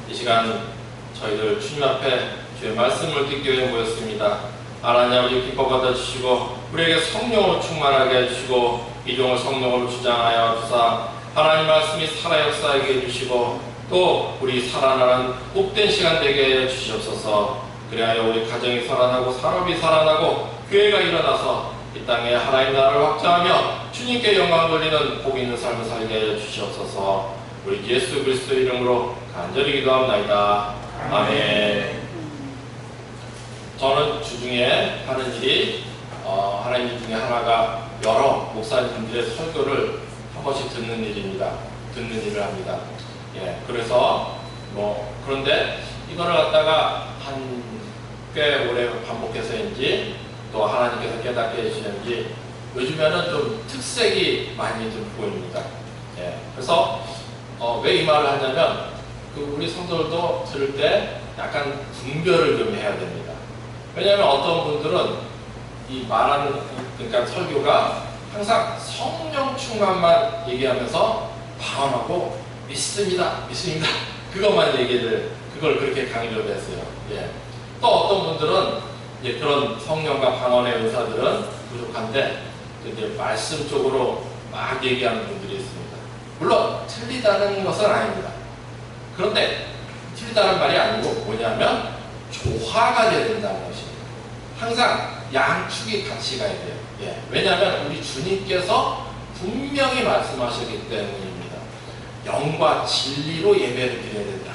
이 시간 저희들 주님 앞에 주의 말씀을 듣기 위해 모였습니다. 하나님 아버지 기뻐 받아주시고 우리에게 성령으로 충만하게 해주시고 이종을 성령으로 주장하여 주사 하나님 말씀이 살아 역사하게 해주시고 또 우리 살아나는 복된 시간 되게 해주시옵소서. 그리하여 우리 가정이 살아나고 산업이 살아나고 교회가 일어나서 이 땅에 하나님 나라를 확장하며 주님께 영광 돌리는 복 있는 삶을 살게 해 주시옵소서. 우리 예수 그리스도의 이름으로 간절히 기도합나이다. 아멘. 저는 주중에 하는 일이 하나님 일 중에 하나가 여러 목사님들의 설교를 한 번씩 듣는 일입니다. 듣는 일을 합니다. 예, 그래서 그런데 이거를 갖다가 꽤 오래 반복해서인지 또 하나님께서 깨닫게 해주시는지 요즘에는 좀 특색이 많이 좀 보입니다. 예, 그래서 왜 이 말을 하냐면 우리 성도들도 들을 때 약간 분별을 좀 해야 됩니다. 왜냐하면 어떤 분들은 이 말하는 그러니까 설교가 항상 성령 충만만 얘기하면서 방언하고 믿습니다 그것만 그걸 그렇게 강조를 했어요. 예. 또 어떤 분들은 이제 그런 성령과 방언의 은사들은 부족한데 이제 말씀 쪽으로 막 얘기하는 분들이 있습니다. 물론 틀리다는 것은 아닙니다. 그런데 틀리다는 말이 아니고 뭐냐면 조화가 돼야 된다는 것입니다. 항상 양축이 같이 가야 돼요. 예. 왜냐하면 우리 주님께서 분명히 말씀하셨기 때문입니다. 영과 진리로 예배를 드려야 된다.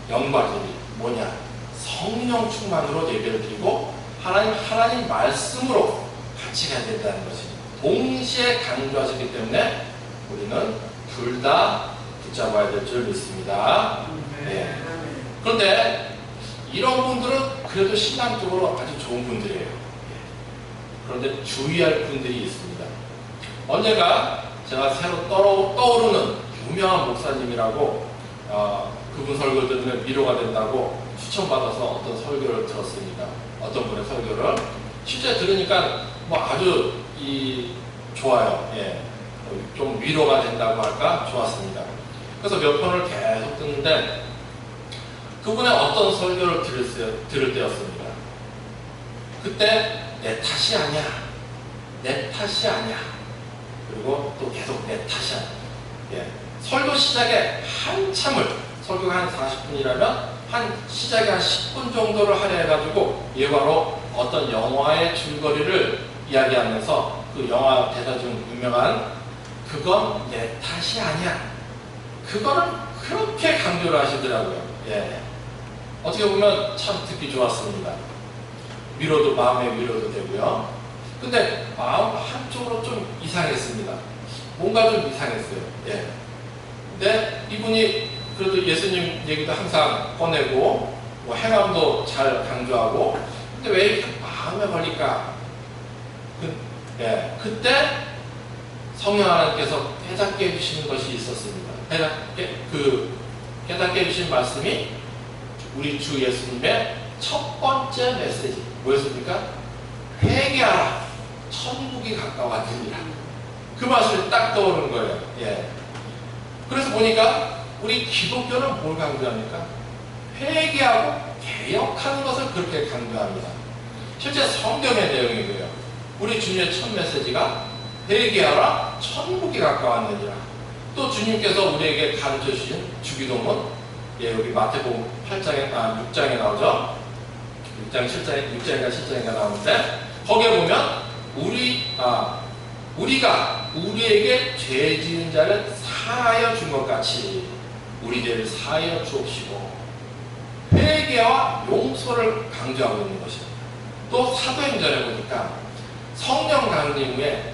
영과 진리 뭐냐? 성령 충만으로 예배를 드리고 하나님 말씀으로 같이 가야 된다는 것입니다. 동시에 강조하셨기 때문에 우리는 둘 다 붙잡아야 될 줄 믿습니다. 네. 그런데 이런 분들은 그래도 신앙적으로 아주 좋은 분들이에요. 그런데 주의할 분들이 있습니다. 언젠가 제가 새로 떠오르는 유명한 목사님이라고 그분 설교 들으면 위로가 된다고 추천받아서 어떤 설교를 들었습니다. 어떤 분의 설교를 실제 들으니까 아주 좋아요. 예. 좀 위로가 된다고 할까? 좋았습니다. 그래서 몇 편을 계속 듣는데 그분의 어떤 설교를 들을 때였습니다. 그때 내 탓이 아니야. 내 탓이 아니야. 그리고 또 계속 내 탓이 아니야. 예. 설교 시작에 한참을 설교가 한 40분이라면 시작에 한 10분 정도를 할애해가지고 예화로 어떤 영화의 줄거리를 이야기하면서 그 영화 대사 중 유명한 그건 내 탓이 아니야. 그거는 그렇게 강조를 하시더라고요. 예. 어떻게 보면 참 듣기 좋았습니다. 마음의 위로도 되고요. 근데 마음 한쪽으로 좀 이상했습니다. 뭔가 좀 이상했어요. 예. 근데 이분이 그래도 예수님 얘기도 항상 꺼내고 행함도 잘 강조하고 근데 왜 이렇게 마음에 걸릴까? 그때 성령 하나님께서 깨닫게 해주시는 것이 있었습니다. 깨닫게 해주신 말씀이 우리 주 예수님의 첫 번째 메시지 뭐였습니까? 회개하라 천국이 가까워지니라. 그 말씀이 딱 떠오르는 거예요. 예. 그래서 보니까 우리 기독교는 뭘 강조합니까? 회개하고 개혁하는 것을 그렇게 강조합니다. 실제 성경의 내용이고요. 우리 주님의 첫 메시지가 회개하라 천국이 가까웠느니라. 또 주님께서 우리에게 가르쳐 주신 주기도문 여기 마태복음 6장에 나오죠. 6장인가 7장인가 나오는데 거기에 보면 우리가 우리에게 죄 지은 자를 사하여 준 것 같이 우리 죄를 사하여 주옵시고 회개와 용서를 강조하고 있는 것입니다. 또 사도행전에 보니까 성령 강림 후에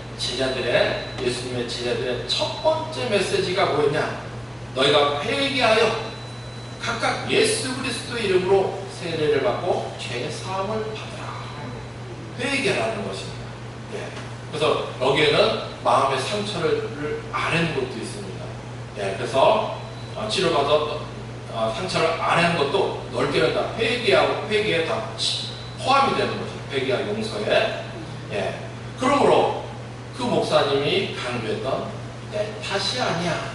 예수님의 제자들의 첫 번째 메시지가 뭐였냐? 너희가 회개하여 각각 예수 그리스도의 이름으로 세례를 받고 죄 사함을 받으라. 회개라는 것입니다. 예. 그래서 여기에는 마음의 상처를 아는 것도 있습니다. 예. 그래서 치료받아 상처를 아는 것도 넓게는 다 회개에 다 포함이 되는 것입니다. 회개와 용서에. 예. 그러므로 그 목사님이 강조했던 내 탓이 아니야.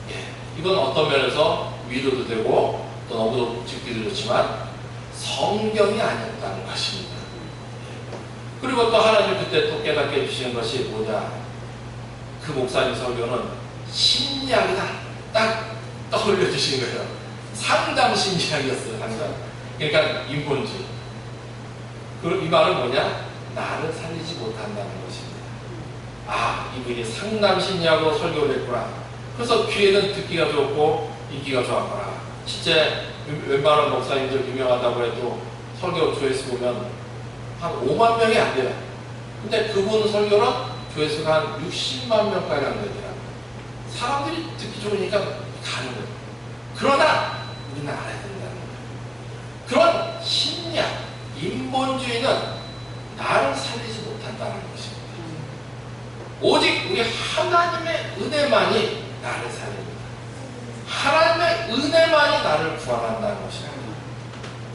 예. 이건 어떤 면에서 위로도 되고 또 너무 듣기도 좋지만 성경이 아니었다는 것입니다. 그리고 또 하나님 그때 또 깨닫게 해주시는 것이 뭐냐, 그 목사님 설교는 심리학이다 딱 떠올려 주신 거예요. 상담 심리학이었어요. 상담. 그러니까 인본주의. 이 말은 뭐냐, 나를 살리지 못한다는 것입니다. 아, 이분이 상담 심리학으로 설교를 했구나. 그래서 귀에는 듣기가 좋고 인기가 좋았구나. 실제 웬만한 목사님들 유명하다고 해도 설교 조회수 보면 한 5만 명이 안 돼요. 근데 그분 설교는 조회수가 한 60만 명까지 안 되더라고요. 사람들이 듣기 좋으니까 가는 거예요. 그러나 우리는 알아야 된다는 거예요. 그런 심리학, 인본주의는 나를 살리지 못한다는 것입니다. 오직 우리 하나님의 은혜만이 나를 살립니다. 하나님의 은혜만이 나를 구원한다는 것입니다.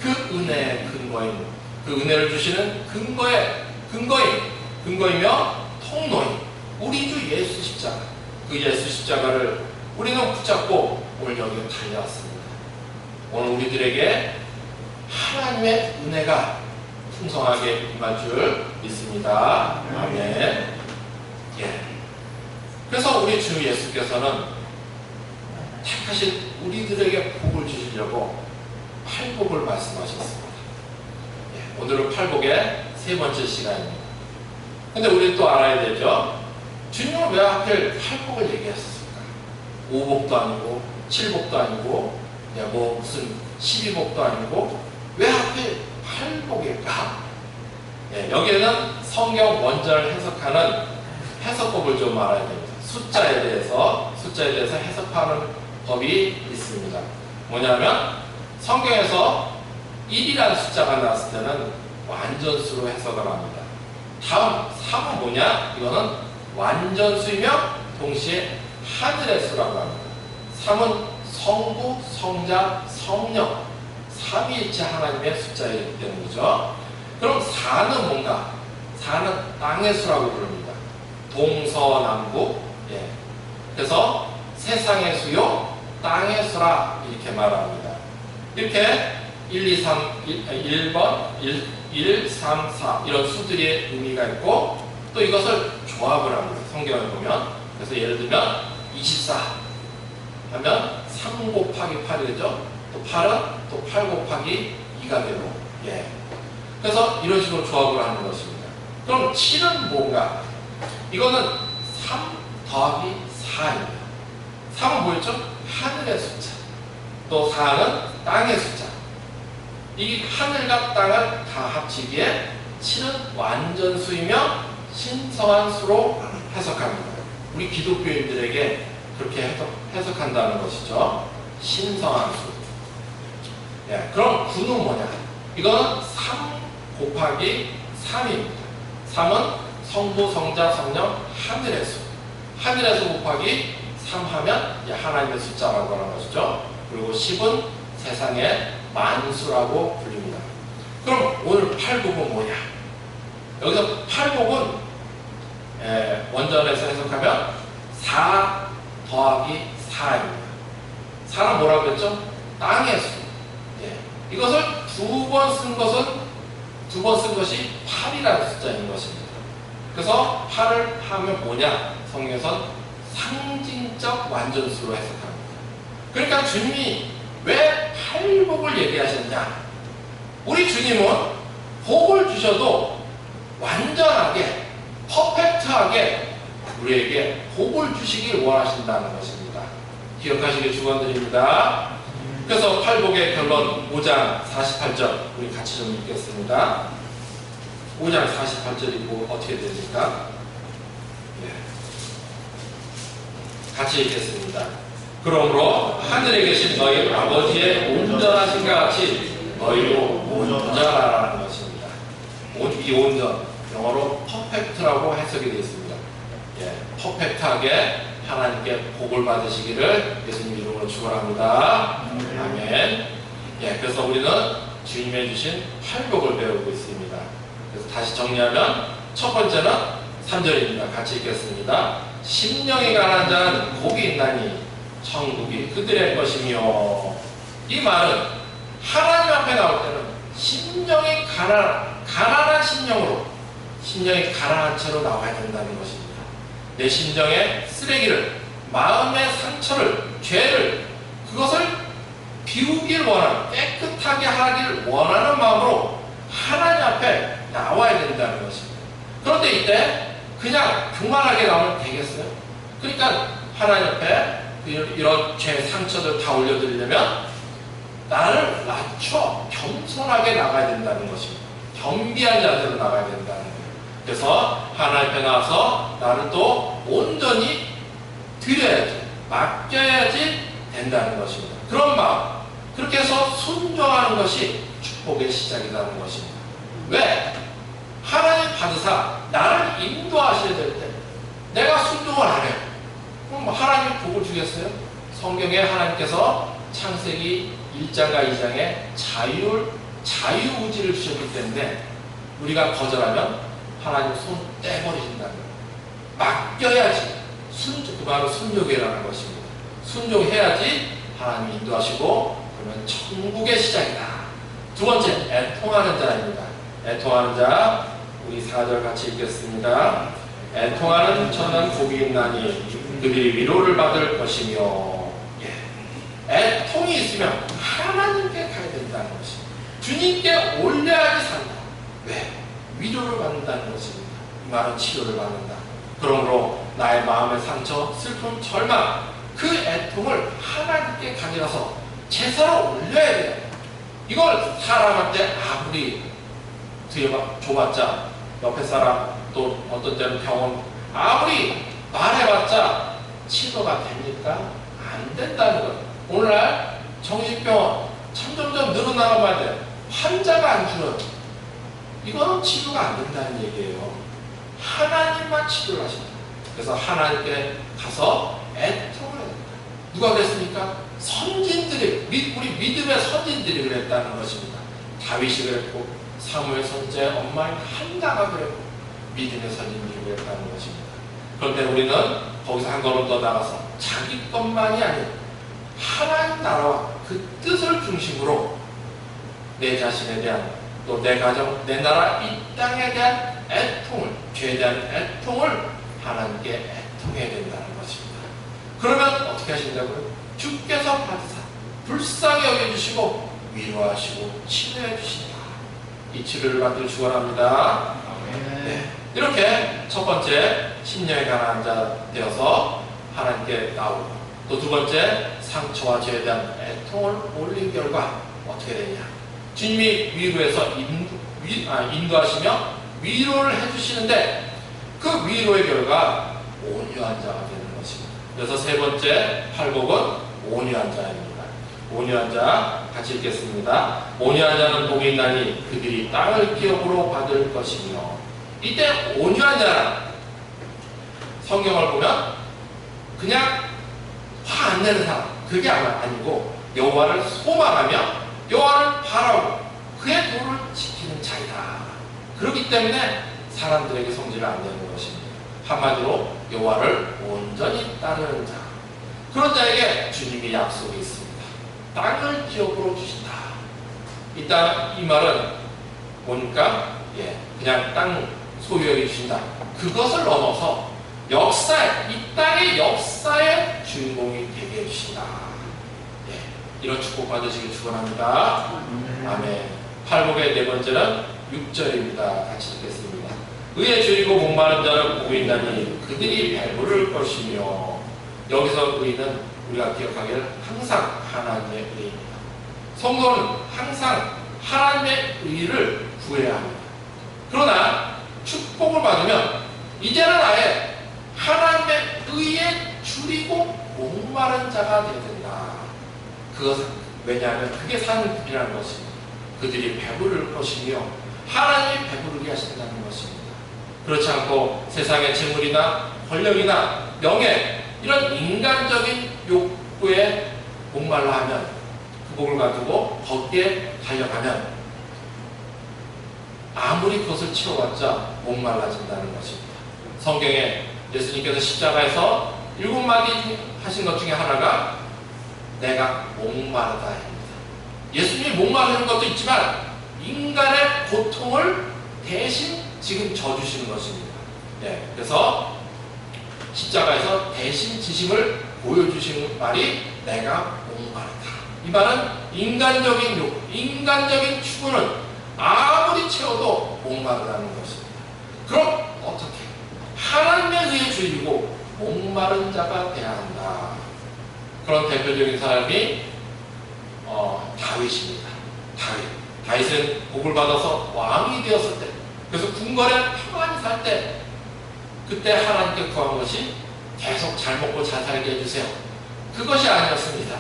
그 은혜의 근거인, 그 은혜를 주시는 근거이며 통로인 우리 주 예수 십자가, 그 예수 십자가를 우리는 붙잡고 오늘 여기에 달려왔습니다. 오늘 우리들에게 하나님의 은혜가 풍성하게 임할 줄 믿습니다. 아멘. 예. 그래서 우리 주 예수께서는 택하신 우리들에게 복을 주시려고 팔복을 말씀하셨습니다. 예. 오늘은 팔복의 세 번째 시간입니다. 근데 우리 또 알아야 되죠. 주님은 왜 하필 팔복을 얘기하셨습니까? 5복도 아니고 7복도 아니고 뭐 무슨 12복도 아니고 왜 하필 팔복일까? 예, 여기에는 성경 원전을 해석하는 해석법을 좀 알아야 됩니다. 숫자에 대해서 해석하는 법이 있습니다. 뭐냐면 성경에서 1이라는 숫자가 나왔을 때는 완전수로 해석을 합니다. 다음 3은 뭐냐? 이거는 완전수이며 동시에 하늘의 수라고 합니다. 3은 성부, 성자, 성령, 삼위일체 하나님의 숫자이기 때문이죠. 그럼 4는 뭔가? 4는 땅의 수라고 부릅니다. 동서남북. 예. 그래서 세상의 수요, 땅의 수라 이렇게 말합니다. 이렇게 1, 2, 3, 1번, 1, 3, 4 이런 수들의 의미가 있고 또 이것을 조합을 합니다. 성경을 보면. 그래서 예를 들면 24 하면 3 곱하기 8이 되죠. 또 8은 또 8 곱하기 2가 되고. 예. 그래서 이런 식으로 조합을 하는 것입니다. 그럼 7은 뭔가? 이거는 3 더하기 4입니다. 3은 뭐였죠? 하늘의 숫자. 또 4는 땅의 숫자. 이 하늘과 땅을 다 합치기에 7은 완전수이며 신성한 수로 해석합니다. 우리 기독교인들에게 그렇게 해석한다는 것이죠. 신성한 수. 예, 그럼 9는 뭐냐? 이거는 3 곱하기 3입니다. 3은 성부, 성자, 성령, 하늘의 수. 하늘의 수 곱하기 3 하면 하나님의 숫자라고 하는 것이죠. 그리고 10은 세상의 만수라고 불립니다. 그럼 오늘 팔복은 뭐냐? 여기서 팔복은 원전에서 해석하면 4 더하기 4입니다. 4는 뭐라고 했죠? 땅의 수. 예. 이것을 두 번 쓴 것이 8이라는 숫자인 것입니다. 그래서 8을 하면 뭐냐? 성경에선 상징적 완전수로 해석합니다. 그러니까 주님이 왜 팔복을 얘기하셨냐? 우리 주님은 복을 주셔도 완전하게, 퍼펙트하게 우리에게 복을 주시길 원하신다는 것입니다. 기억하시길 축원드립니다. 그래서 팔복의 결론 5장 48절 우리 같이 좀 읽겠습니다. 5장 48절이 뭐 어떻게 됩니까? 예. 같이 읽겠습니다. 그러므로 하늘에 계신 너희 아버지의 온전하신과 같이 너희도 온전하라는 것입니다. 이 온전, 영어로 퍼펙트라고 해석이 되어 있습니다. 예, 퍼펙트하게 하나님께 복을 받으시기를 예수님 이름으로 축원합니다. 아멘. 예, 그래서 우리는 주님의 주신 팔복을 배우고 있습니다. 그래서 다시 정리하면 첫 번째는 3절입니다. 같이 읽겠습니다. 심령이 가난한 자는 복이 있나니 천국이 그들의 것이며. 이 말은 하나님 앞에 나올 때는 심령이 가난한 심령이 가난한 채로 나와야 된다는 것입니다. 내 심정의 쓰레기를, 마음의 상처를, 죄를, 그것을 비우길 원하는, 깨끗하게 하길 원하는 마음으로 하나님 앞에 나와야 된다는 것입니다. 그런데 이때 그냥 교만하게 나오면 되겠어요? 그러니까 하나님 앞에 이런 죄 상처들 다 올려드리려면 나를 낮춰 겸손하게 나가야 된다는 것입니다. 겸비한 자세로 나가야 된다는 거예요. 그래서 하나님 앞에 나와서 나를 또 온전히 드려야지, 맡겨야지 된다는 것입니다. 그런 마음, 그렇게 해서 순종하는 것이 축복의 시작이라는 것입니다. 왜? 하나님 받으사 나를 인도하셔야 될 때 내가 순종을 안 해요. 그럼 하나님 복을 주겠어요? 성경에 하나님께서 창세기 1장과 2장에 자유의지를 주셨기 때문에 우리가 거절하면 하나님 손 떼버리신다는 거예요. 맡겨야지. 그 바로 순종이라는 것입니다. 순종해야지 하나님이 인도하시고 그러면 천국의 시작이다. 두 번째, 애통하는 자입니다. 애통하는 자, 우리 4절 같이 읽겠습니다. 애통하는 천은 복이 있나니 그들이 위로를 받을 것이며. 애통이 있으면 하나님께 가야 된다는 것입니다. 주님께 올려야지 산다. 왜? 위로를 받는다는 것입니다. 이 말은 치료를 받는다. 그러므로 나의 마음의 상처, 슬픔, 절망, 그 애통을 하나님께 가져가서 제사로 올려야 돼요. 이걸 사람한테 아무리 줘봤자, 옆에 사람, 또 어떤 때는 병원 아무리 말해봤자 치료가 됩니까? 안 된다는 거예요. 오늘날 정신병원 점점점 늘어나가면 돼. 환자가 안 줄어요. 이거는 치료가 안 된다는 얘기예요. 하나님만 치료를 하신다. 그래서 하나님께 가서 애통을 해야 된다. 누가 그랬습니까? 선진들이, 우리 믿음의 선진들이 그랬다는 것입니다. 다윗이 그랬고, 사무엘 선지자의 엄마인 한나가 그랬고, 믿음의 선진들이 그랬다는 것입니다. 그런데 우리는 거기서 한 걸음 더 나가서 자기 것만이 아닌 하나님 나라와 그 뜻을 중심으로 내 자신에 대한, 또 내 가정, 내 나라, 이 땅에 대한 애통을, 죄에 대한 애통을 하나님께 애통해야 된다는 것입니다. 그러면 어떻게 하신다고요? 주께서 받으사 불쌍히 여겨주시고 위로하시고 치료해 주신다. 이 치료를 받길 축원합니다. 네. 이렇게 첫 번째, 심령에 가난한 자 되어서 하나님께 나오고, 또 두 번째, 상처와 죄에 대한 애통을 올린 결과 어떻게 되냐? 주님이 위로해서 인도하시며 위로를 해주시는데 그 위로의 결과 온유한 자가 되는 것입니다. 그래서 세 번째 팔복은 온유한 자입니다. 온유한 자 같이 읽겠습니다. 온유한 자는 복이 있나니 그들이 땅을 기업으로 받을 것이며. 이때 온유한 자는 성경을 보면 그냥 화 안 내는 사람, 그게 아니고 여호와를 소망하며 여호와를 바라고 그의 도를 지키는 자이다. 그렇기 때문에 사람들에게 성질을 안 내는 것입니다. 한마디로 여호와를 온전히 따르는 자, 그런 자에게 주님의 약속이 있습니다. 땅을 기업으로 주신다. 이 말은 보니까 그냥 땅 소유하게 주신다. 그것을 넘어서 역사에, 이 땅의 역사의 주인공이 되게 해주신다. 이런 축복 받으시길 축원합니다. 아멘. 팔복의 네 번째는 6절입니다. 같이 읽겠습니다. 의에 줄이고 목마른 자를 보고 있나니 그들이 배부를 것이며. 여기서 의는 우리가 기억하기를 항상 하나님의 의입니다. 성도는 항상 하나님의 의를 구해야 합니다. 그러나 축복을 받으면 이제는 아예 하나님의 의에 줄이고 목마른 자가 되어야 된다. 그것은 왜냐하면 그게 사는 길이라는 것입니다. 그들이 배부를 것이며 하나님이 배부르게 하신다는 것입니다. 그렇지 않고 세상의 재물이나 권력이나 명예, 이런 인간적인 욕구에 목말라 하면, 그 복을 가지고 거기에 달려가면 아무리 그것을 채워봤자 목말라진다는 것입니다. 성경에 예수님께서 십자가에서 7마디 하신 것 중에 하나가 내가 목마르다입니다. 예수님이 목마르는 것도 있지만 인간의 고통을 대신 지금 져주시는 것입니다. 예, 그래서 십자가에서 대신 지심을 보여주시는 말이 내가 목마르다. 이 말은 인간적인 욕구, 인간적인 추구는 아무리 채워도 목마르다는 것입니다. 그럼 어떻게? 하나님에 의해 주이고 목마른 자가 되어야 한다. 그런 대표적인 사람이 다윗입니다. 다윗은 복을 받아서 왕이 되었을 때, 그래서 궁궐에 평안히 살 때, 그때 하나님께 구한 것이 계속 잘 먹고 잘 살게 해주세요. 그것이 아니었습니다.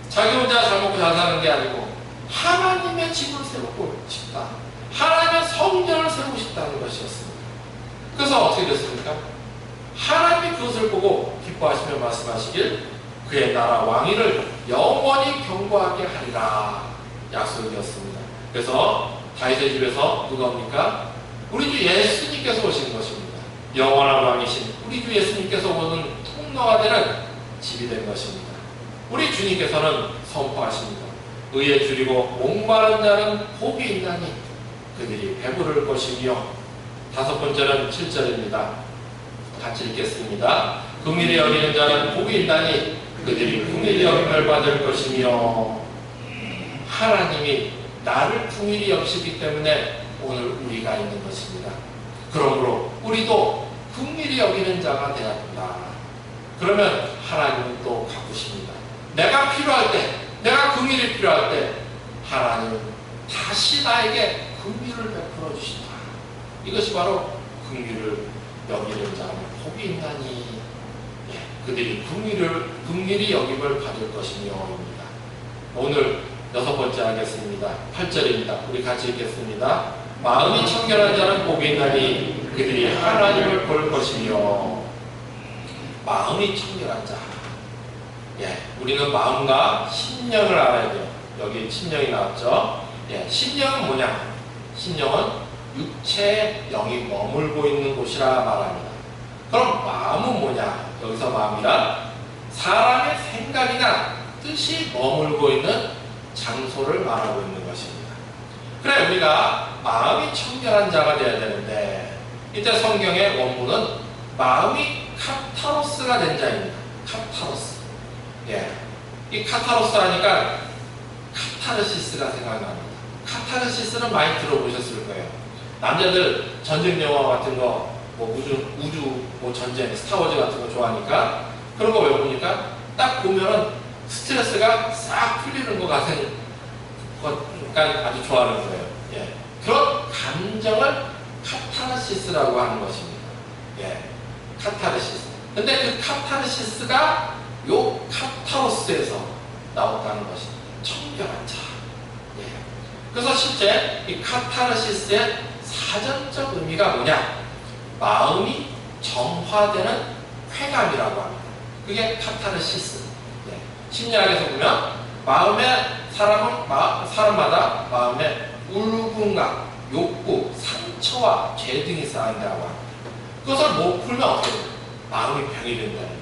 자기 혼자 잘 먹고 잘 사는 게 아니고 하나님의 집을 세우고 싶다. 하나님의 성전을 세우고 싶다는 것이었습니다. 그래서 어떻게 됐습니까? 하나님이 그것을 보고 기뻐하시며 말씀하시길 그의 나라 왕위를 영원히 경고하게 하리라 약속이었습니다. 그래서 다윗의 집에서 누가 옵니까? 우리 주 예수님께서 오시는 것입니다. 영원한 왕이신 우리 주 예수님께서 오는 통로가 되는 집이 된 것입니다. 우리 주님께서는 선포하십니다. 의에 줄이고 목마른 자는 복이 있나니 그들이 배부를 것이며, 다섯 번째는 7절입니다. 같이 읽겠습니다. 긍휼히 여기는 자는 복이 있나니 그들이 긍휼히 여김을 받을 것이며, 하나님이 나를 긍휼히 여기시기 때문에 오늘 우리가 있는 것입니다. 그러므로 우리도 긍휼히 여기는 자가 되어야 한다. 그러면 하나님은 또 갚으십니다. 내가 필요할 때, 내가 긍휼이 필요할 때 하나님은 다시 나에게 긍휼을 베풀어 주신다. 이것이 바로 긍휼을 여기는 자는 복이 있나니 그들이 긍휼히 여김을 받을 것이며입니다. 오늘 여섯 번째 하겠습니다. 8절입니다. 우리 같이 읽겠습니다. 마음이 청결한 자는 복이 있나니 그들이 하나님을 볼 것이며. 마음이 청결한 자. 우리는 마음과 심령을 알아야 돼요. 여기 심령이 나왔죠. 심령은 뭐냐? 심령은 육체의 영이 머물고 있는 곳이라 말합니다. 그럼 마음은 뭐냐? 여기서 마음이란 사람의 생각이나 뜻이 머물고 있는 장소를 말하고 있는 것입니다. 그래, 우리가 마음이 청결한 자가 되어야 되는데, 이때 성경의 원문은 마음이 카타로스가 된 자입니다. 카타로스. 이 카타로스 하니까 카타르시스가 생각납니다. 카타르시스는 많이 들어보셨을 거예요. 남자들 전쟁 영화 같은 거, 우주 전쟁, 스타워즈 같은 거 좋아하니까 그런 거 외우니까 딱 보면은 스트레스가 싹 풀리는 것 같은 것까지 아주 좋아하는 거예요. 그런 감정을 카타르시스라고 하는 것입니다. 카타르시스. 근데 그 카타르시스가 요 카타로스에서 나왔다는 것입니다. 청결한 자. 그래서 실제 이 카타르시스의 사전적 의미가 뭐냐? 마음이 정화되는 쾌감이라고 합니다. 그게 카타르시스. 심리학에서 보면 사람마다 마음에 울분과 욕구, 상처와 죄 등이 쌓인다고 합니다. 그것을 못 풀면 어떻게 돼요? 마음이 병이 된다는 거예요.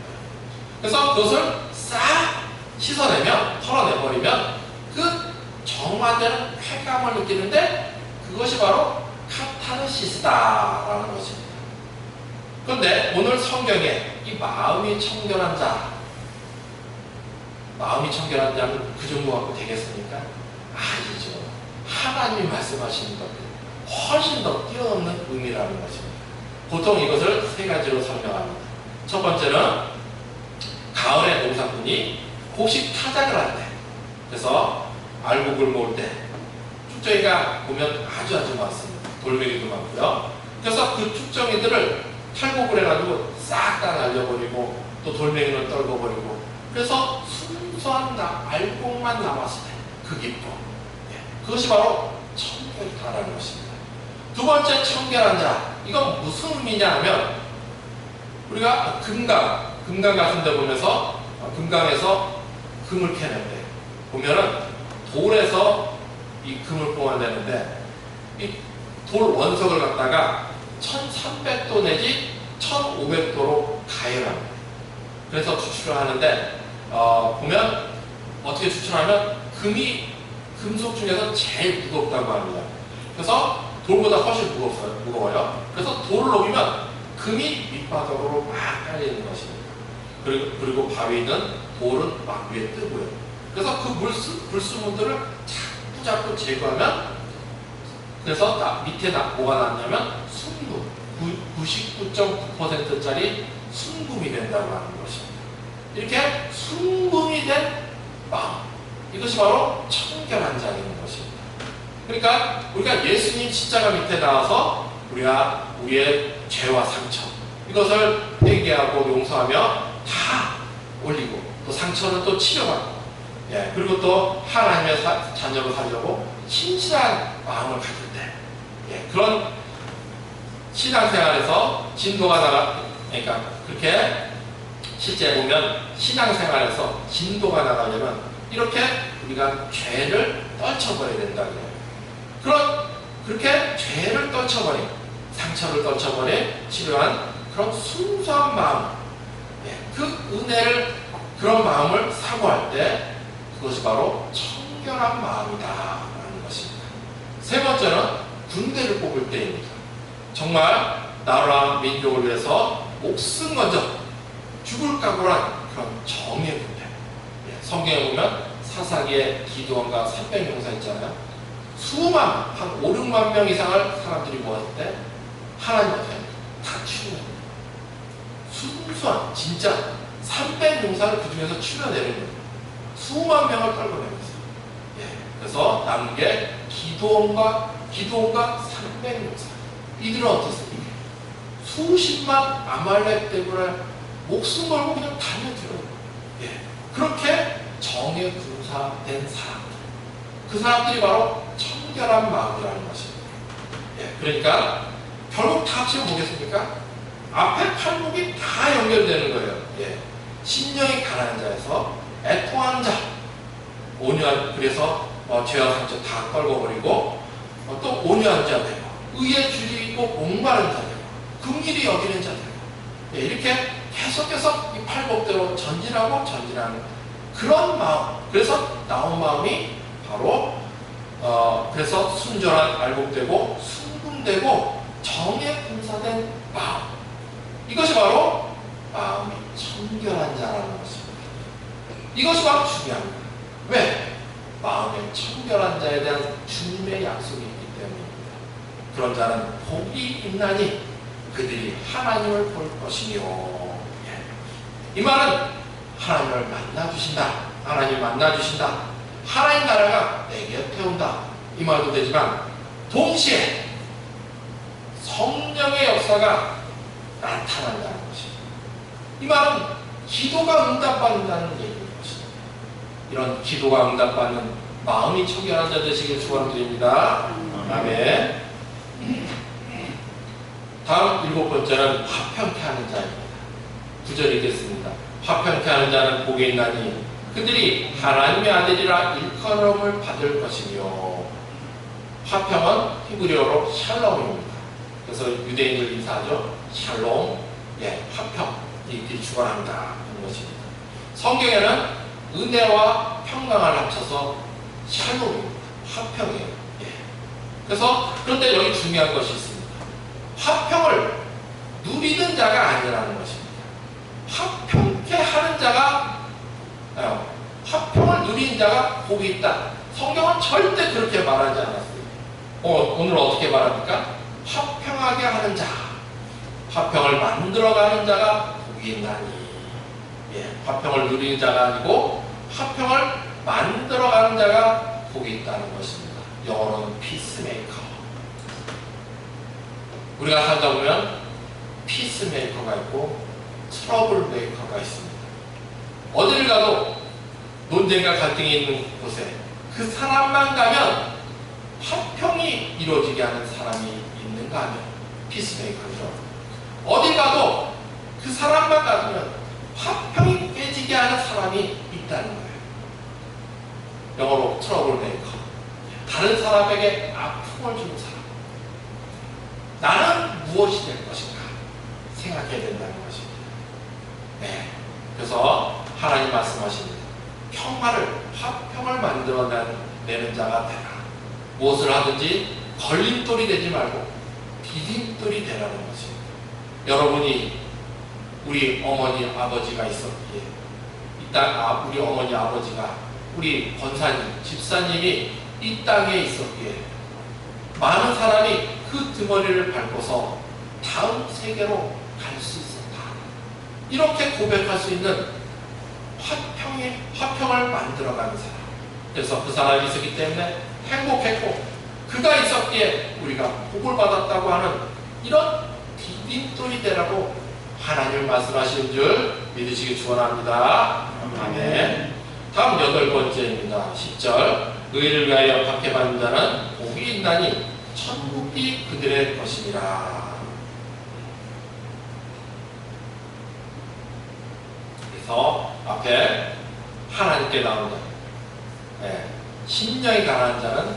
그래서 그것을 싹 씻어내면, 털어내버리면 그 정화되는 쾌감을 느끼는데 그것이 바로 카타르시스다라는 것입니다. 그런데 오늘 성경에 이 마음이 청결한 자는 그 정도 갖고 되겠습니까? 아니죠. 하나님이 말씀하시는 것들 훨씬 더 뛰어넘는 의미라는 것입니다. 보통 이것을 세 가지로 설명합니다. 첫 번째는 가을에 농사꾼이 곡식 타작을 할 때, 그래서 알곡을 모을 때 쭉정이가 보면 아주 많습니다. 돌멩이도 많고요. 그래서 그 쭉정이들을 탈곡을 해가지고 싹 다 날려버리고 또 돌멩이는 떨궈버리고, 그래서 순수한 알곡만 남았을 때 그 기쁨, 그것이 바로 청결하다는 것입니다. 두 번째 청결한 자, 이건 무슨 의미냐 하면, 우리가 금강 같은 데 보면서 금강에서 금을 캐는데 보면은 돌에서 이 금을 뽑아내는데 이 돌 원석을 갖다가 1300도 내지 1500도로 가열합니다. 그래서 추출을 하는데 보면 어떻게 추출하면 금이 금속 중에서 제일 무겁다고 합니다. 그래서 돌보다 훨씬 무거워요. 그래서 돌을 녹이면 금이 밑바닥으로 막 깔리는 것입니다. 그리고 바위는 돌은 막 위에 뜨고요. 그래서 그 불순물들을 자꾸 제거하면, 그래서 밑에 뭐가 남냐면 순금, 99.9%짜리 순금이 된다고 하는 것입니다. 이렇게 순금이 된 마음, 이것이 바로 청결한 자인 것입니다. 그러니까 우리가 예수님 십자가 밑에 나와서 우리의 죄와 상처, 이것을 회개하고 용서하며 다 올리고, 또 상처는 또 치료받고, 그리고 또 하나님의 자녀로 살려고 신실한 마음을 가질 때, 그런 신앙생활에서 그러니까 그렇게 실제 보면 신앙생활에서 진도가 나가려면 이렇게 우리가 죄를 떨쳐버려야 된다는 거예요. 그렇게 죄를 떨쳐버린, 상처를 떨쳐버린 치료한 그런 순수한 마음, 그 은혜를, 그런 마음을 사고할 때 그것이 바로 청결한 마음이다라는 것입니다. 세 번째는 군대를 뽑을 때입니다. 정말 나라와 민족을 위해서 목숨 건져 죽을 각오란 그런 정의 군대. 성경에 보면 사사기에 기드온과 300용사 있잖아요. 한 5, 6만 명 이상을 사람들이 모았을 때 하나님 앞에 다 치료합니다. 순수한 진짜 300용사를 그 중에서 치료내는 거예요. 수만 명을 떨궈내면서. 그래서 남은 게 기드온과 300용사. 이들은 어떻습니까? 수십만 아말렉 대군을 목숨 걸고 그냥 달려들어요. 그렇게 정에 군사된 사람들, 그 사람들이 바로 청결한 마음이라는 것입니다. 그러니까 결국 다 합치면 뭐겠습니까? 앞에 팔목이 다 연결되는 거예요. 신령이 가난한 자에서 애통하는 자, 온유한, 그래서 죄와 상처 다 떨궈버리고 또 온유한 자 되고, 의에 줄이 있고 목마른 자 되고, 긍휼히 여기는 자 되고, 이렇게 계속 이 팔복대로 전진하는 그런 마음. 그래서 나온 마음이 바로 그래서 순전한 알복되고 순금되고 정에 군사된 마음. 이것이 바로 마음이 청결한 자라는 것입니다. 이것이 바로 중요합니다. 왜? 마음의 청결한 자에 대한 주님의 약속이 있기 때문입니다. 그런 자는 복이 있나니 그들이 하나님을 볼 것이며. 이 말은 하나님을 만나주신다. 하나님 만나주신다. 하나님 나라가 내 곁에 온다. 이 말도 되지만 동시에 성령의 역사가 나타난다는 것입니다. 이 말은 기도가 응답받는다는 얘기인 것입니다. 이런 기도가 응답받는 마음이 청결한 자 되시길 축원드립니다. 아멘. 다음 7번째는 화평케 하는 자입니다. 9절 읽겠습니다. 화평케 하는 자는 복이 있나니 그들이 하나님의 아들이라 일컬음을 받을 것이며. 화평은 히브리어로 샬롬입니다. 그래서 유대인들 인사하죠. 샬롬, 화평, 이들이 축원한다 하는 것입니다. 성경에는 은혜와 평강을 합쳐서 샬롬입니다. 화평이에요. 그래서 그런데 여기 중요한 것이 있습니다. 화평을 누리는 자가 아니라는 것입니다. 화평케 하는 자가, 화평을 누리는 자가 복이 있다. 성경은 절대 그렇게 말하지 않았어요. 오늘 어떻게 말합니까? 화평하게 하는 자, 화평을 만들어가는 자가 복이 있나니. 화평을 누리는 자가 아니고 화평을 만들어가는 자가 복이 있다는 것입니다. 영어로는 피스메이커. 우리가 살다 보면 피스메이커가 있고 트러블 메이커가 있습니다. 어디를 가도 논쟁과 갈등이 있는 곳에 그 사람만 가면 화평이 이루어지게 하는 사람이 있는가 하면 피스메이커죠. 어디 가도 그 사람만 가면 화평이 깨지게 하는 사람이 있다는 거예요. 영어로 트러블 메이커. 다른 사람에게 아픔을 주는 사람. 나는 무엇이 될 것인가 생각해야 된다는 것입니다. 그래서 하나님 말씀하십니다. 화평을 만들어내는 자가 되라. 무엇을 하든지 걸림돌이 되지 말고 디딤돌이 되라는 것입니다. 여러분이 우리 어머니 아버지가 있었기에 우리 어머니 아버지가 우리 권사님 집사님이 이 땅에 있었기에 많은 사람이 그 등허리를 밟고서 다음 세계로 갈 수 있었다. 이렇게 고백할 수 있는 화평을 만들어가는 사람. 그래서 그 사람이 있었기 때문에 행복했고 그가 있었기에 우리가 복을 받았다고 하는 이런 디딤돌이 되라고 하나님 말씀하시는 줄 믿으시기 축원합니다. 아멘. 다음 8번째입니다. 10절. 의를 위하여 박해받는 자는 복이 있나니 천국이 그들의 것이니라. 그래서 앞에 하나님께 나온 자, 심령이 가난한 자는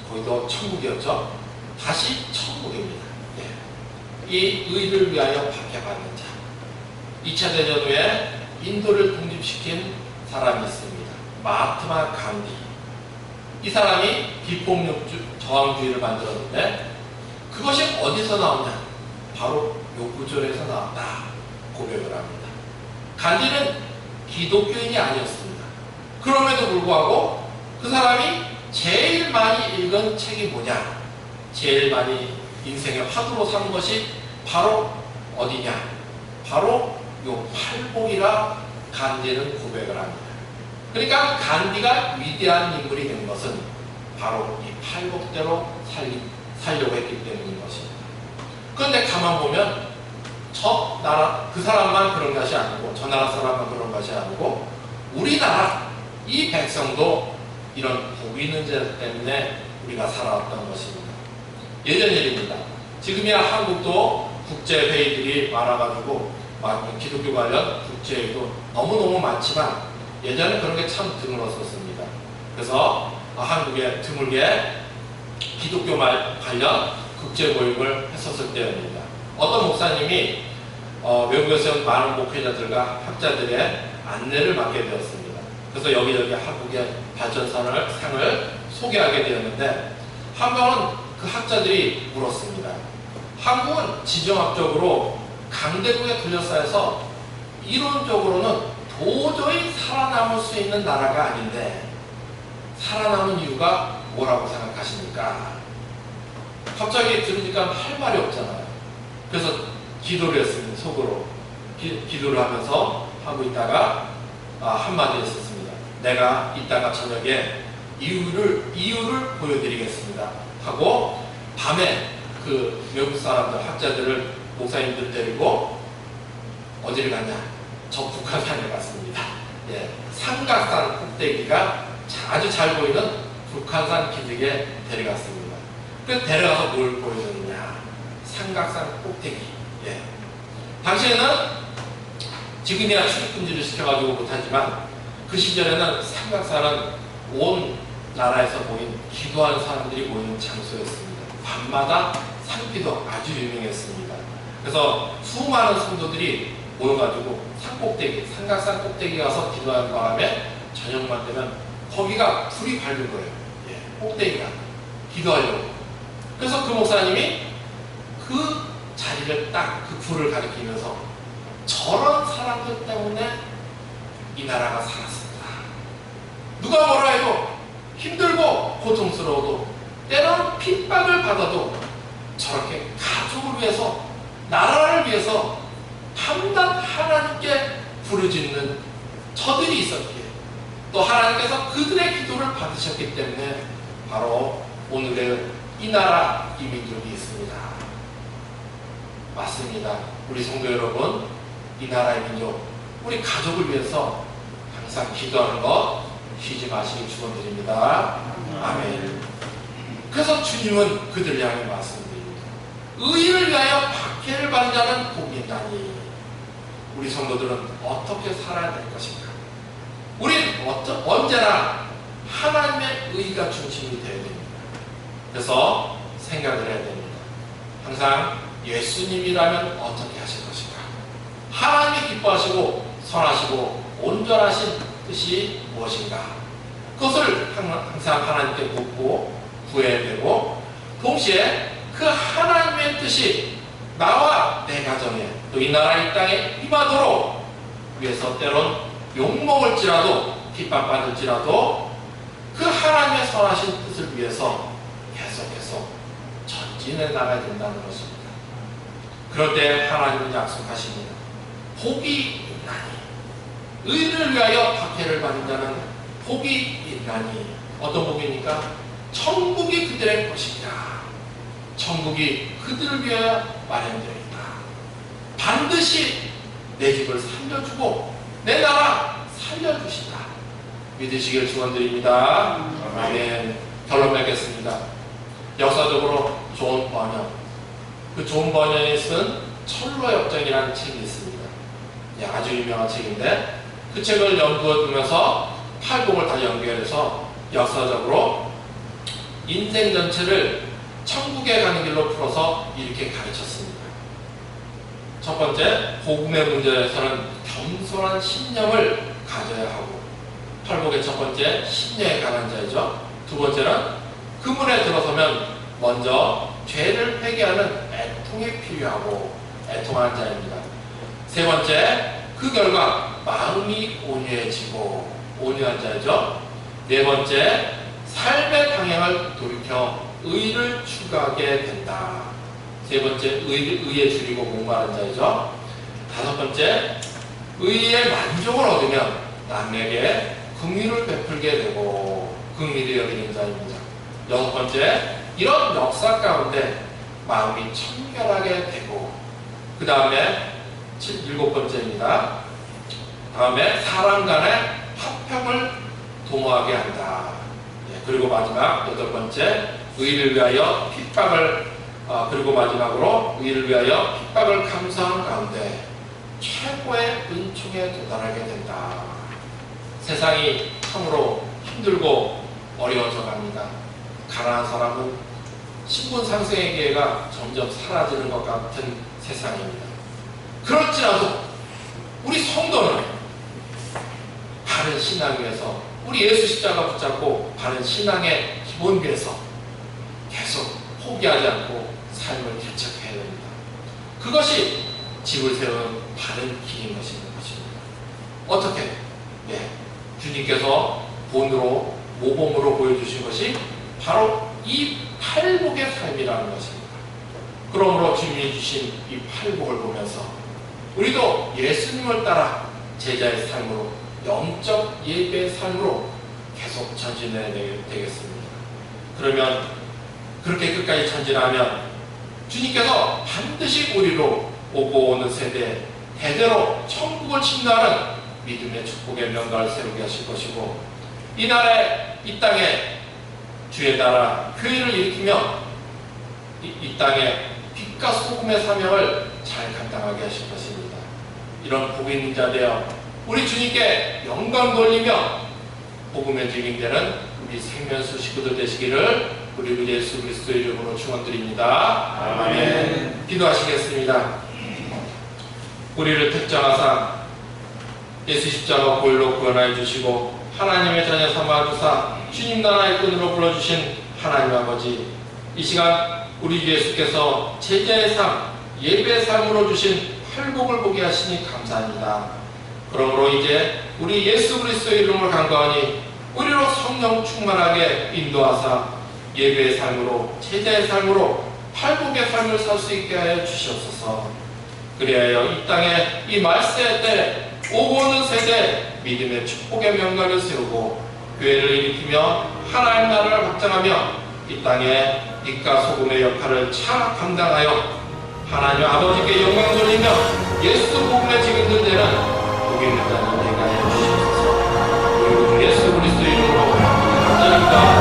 거기도 천국이었죠. 다시 천국입니다. 이 의를 위하여 박해받는 자. 2차 대전 후에 인도를 독립시킨 사람이 있습니다. 마하트마 간디. 이 사람이 비폭력 저항주의를 만들었는데 그것이 어디서 나오냐? 바로 요 구절에서 나왔다 고백을 합니다. 간디는 기독교인이 아니었습니다. 그럼에도 불구하고 그 사람이 제일 많이 읽은 책이 뭐냐? 제일 많이 인생의 화두로 삼은 것이 바로 어디냐? 바로 요 팔복이라 간디는 고백을 합니다. 그러니까 간디가 위대한 인물이 된 것은 바로 이 팔복대로 살려고 했기 때문인 것입니다. 그런데 가만 보면 그 사람만 그런 것이 아니고 저 나라 사람만 그런 것이 아니고 우리나라 이 백성도 이런 복이 있는 자 때문에 우리가 살아왔던 것입니다. 예전 일입니다. 지금이야 한국도 국제회의들이 많아가지고 기독교 관련 국제회의도 너무너무 많지만 예전에 그런 게 참 드물었었습니다. 그래서 한국에 드물게 기독교 관련 국제 모임을 했었을 때입니다. 어떤 목사님이 외국에서 온 많은 목회자들과 학자들의 안내를 맡게 되었습니다. 그래서 여기저기 한국의 발전상을 소개하게 되었는데 한 번은 그 학자들이 물었습니다. 한국은 지정학적으로 강대국에 둘러싸여서 이론적으로는 도저히 살아남을 수 있는 나라가 아닌데 살아남은 이유가 뭐라고 생각하십니까? 갑자기 들으니까 할 말이 없잖아요. 그래서 기도를 했습니다. 속으로 기도를 하면서 하고 있다가 한마디 했었습니다. 내가 이따가 저녁에 이유를 보여드리겠습니다 하고 밤에 그 외국 사람들 학자들을 목사님들 데리고 어디를 갔냐? 저 북한산에 갔습니다. 삼각산 꼭대기가 아주 잘 보이는 북한산 기슭에 데려갔습니다. 그래서 데려가서 뭘 보여줬느냐? 삼각산 꼭대기. 당시에는 지금이야 출입금지를 시켜가지고 못하지만 그 시절에는 삼각산은 온 나라에서 모인 기도하는 사람들이 모이는 장소였습니다. 밤마다 산기도 아주 유명했습니다. 그래서 수많은 성도들이 모여가지고 삼각산 꼭대기 가서 기도하는 바람에 저녁만 되면 거기가 불이 밝은 거예요. 꼭대기가 기도하려고. 그래서 그 목사님이 그 자리를 딱 그 불을 가리키면서 저런 사람들 때문에 이 나라가 살았습니다. 누가 뭐라 해도 힘들고 고통스러워도 때로는 핍박을 받아도 저렇게 가족을 위해서 나라를 위해서 판단 하나님께 부르짖는 저들이 있었기에 또 하나님께서 그들의 기도를 받으셨기 때문에 바로 오늘의 이 나라 이 민족이 있습니다. 맞습니다. 우리 성도 여러분, 이 나라의 민족, 우리 가족을 위해서 항상 기도하는 것 쉬지 마시기 축원드립니다. 아멘. 그래서 주님은 그들을 향해 말씀드립니다. 의를 위하여 박해를 받는 자는 복이 있나니. 우리 성도들은 어떻게 살아야 될 것인가? 우리는 언제나 하나님의 의가 중심이 되어야 됩니다. 그래서 생각을 해야 됩니다. 항상 예수님이라면 어떻게 하실 것인가? 하나님이 기뻐하시고 선하시고 온전하신 뜻이 무엇인가? 그것을 항상 하나님께 묻고 구해야 되고, 동시에 그 하나님의 뜻이 나와 내 가정에 또 이 나라 이 땅에 임하도록 위해서 때론 욕먹을지라도 핍박받을지라도 그 하나님의 선하신 뜻을 위해서 계속해서 전진해 나가야 된다는 것입니다. 그럴 때 하나님은 약속하십니다. 복이 있나니, 의를 위하여 박해를 받는 자는 복이 있나니. 어떤 복입니까? 천국이 그들의 것이니라. 천국이 그들을 위하여 마련되어 있다. 반드시 내 집을 살려주고 내 나라 살려주신다. 믿으시길 축원드립니다. 아멘. 결론 맺겠습니다. 역사적으로 존 버년, 그 존 버년이 쓴 철로 역정이라는 책이 있습니다. 아주 유명한 책인데, 그 책을 연구해 두면서 팔복을 다 연결해서 역사적으로 인생 전체를 천국에 가는 길로 풀어서 이렇게 가르쳤습니다. 첫 번째, 복음의 문제에서는 겸손한 신념을 가져야 하고, 팔복의 첫 번째, 신념에 관한 자이죠. 두 번째는 그문에 들어서면 먼저 죄를 회개하는 애통이 필요하고 애통하는 자입니다. 세 번째, 그 결과 마음이 온유해지고 온유한 자이죠. 네 번째, 삶의 방향을 돌이켜 의를 추구하게 된다. 세 번째, 의에 줄이고 목마른 자이죠. 다섯 번째, 의의 만족을 얻으면 남에게 긍휼을 베풀게 되고 긍휼히 여기는 자입니다. 여섯 번째, 이런 역사 가운데 마음이 청결하게 되고, 그 다음에 일곱 번째입니다. 다음에 사람 간의 화평을 도모하게 한다. 그리고 마지막 여덟 번째, 의를 위하여 핍박을 그리고 마지막으로 의를 위하여 핍박을 감수하는 가운데 최고의 은총에 도달하게 된다. 세상이 참으로 힘들고 어려워져 갑니다. 가난한 사람은 신분 상승의 기회가 점점 사라지는 것 같은 세상입니다. 그렇지라도 우리 성도는 바른 신앙 위에서, 우리 예수 십자가 붙잡고 바른 신앙의 기본 위에서 계속 포기하지 않고 삶을 개척해야 됩니다. 그것이 집을 세우는 바른 길인 것입니다. 어떻게? 주님께서 본으로 모범으로 보여주신 것이 바로 이 팔복의 삶이라는 것입니다. 그러므로 주님이 주신 이 팔복을 보면서 우리도 예수님을 따라 제자의 삶으로, 영적 예배의 삶으로 계속 전진해야 되겠습니다. 그러면 그렇게 끝까지 전진하면 주님께서 반드시 우리로 오고 오는 세대 대대로 천국을 침노하는 믿음의 축복의 명가를 세우게 하실 것이고, 이 나라에, 이 땅에 주의 나라 교회를 일으키며 이 땅에 빛과 소금의 사명을 잘 감당하게 하실 것입니다. 이런 복이 있는 자 되어 우리 주님께 영광 돌리며 복음의 증인되는 우리 생명수 식구들 되시기를 우리 주 예수 그리스도의 이름으로 축원드립니다. 아멘. 기도하시겠습니다. 우리를 특정하사 예수 십자가 보혈로 구원하여 주시고 하나님의 자녀 삼아 주사 주님 나라의 끈으로 불러주신 하나님 아버지, 이 시간 우리 예수께서 제자의 삶, 예배의 삶으로 주신 팔복을 보게 하시니 감사합니다. 그러므로 이제 우리 예수 그리스도의 이름을 간구하니 우리로 성령 충만하게 인도하사 예배의 삶으로, 제자의 삶으로 팔복의 삶을 살 수 있게 하여 주시옵소서. 그리하여 이 땅에 이 말세 때 오고 오는 세대 믿음의 축복의 명가를 세우고 교회를 일으키며 하나님 나라를 확장하며 이 땅에 빛과 소금의 역할을 잘 감당하여 하나님 아버지께 영광 돌리며 예수 복음의 증인들 되는 복이 있는 자는 내가 해주시옵소서. 우리 예수 그리스도 이름으로 감사합니다.